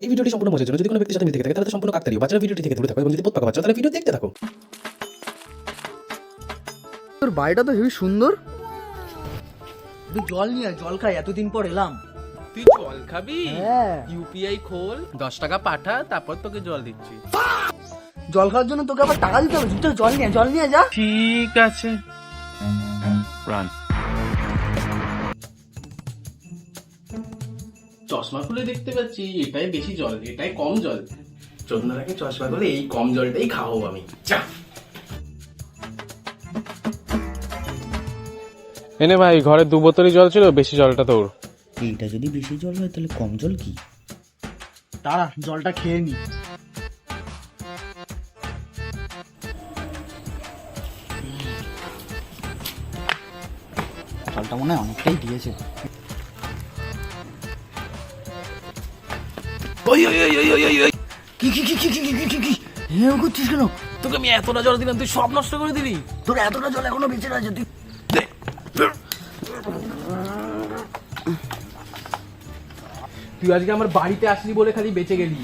এই ভিডিওটি সম্পূর্ণ মজার জন্য। যদি কোনো ব্যক্তির সাথে মিল থেকে থাকে তাহলে সম্পূর্ণ কাকতালীয়। বাচ্চারা ভিডিওটি থেকে দূরে থাকো এবং যদি পোত পাকা বাচ্চা তাহলে ভিডিও দেখতে থাকো। তোর বাড়িটা তো হেবি সুন্দর। তুই জল নিয়ে জল খাই, এতদিন পর এলাম। তুই জল খাবি? হ্যাঁ। ইউপিআই খোল, 10 টাকা পাঠা, তারপর তোকে জল দিচ্ছি। জল খাওয়ার জন্য তোকে আবার টাকা দিতে হবে? তুই জল নিয়ে যা। ঠিক আছে, রান। চশমা খুলে দেখতে পাচ্ছি এটাই বেশি জল, এটাই কম জল। চোদনাটাকে চশমা খুলে এই কম জলটাই খাওয়াবো আমি। যা। এনে ভাই, ঘরে 2 বোতলই জল ছিল, বেশি জলটা তোর। এইটা যদি বেশি জল হয় তাহলে কম জল কি? দাঁড়া, জলটা খেয়ে নি। জলটা মনে হয় অনেকটাই দিয়েছে। কি হেউ করছিস কেন? তোকে আমি এতটা জল দিলাম, তুই সব নষ্ট করে দিবি। তোর এতটা জল এখনো বেঁচে আছে, তুই তুই আজকে আমার বাড়িতে আসলি বলে খালি বেঁচে গেলি।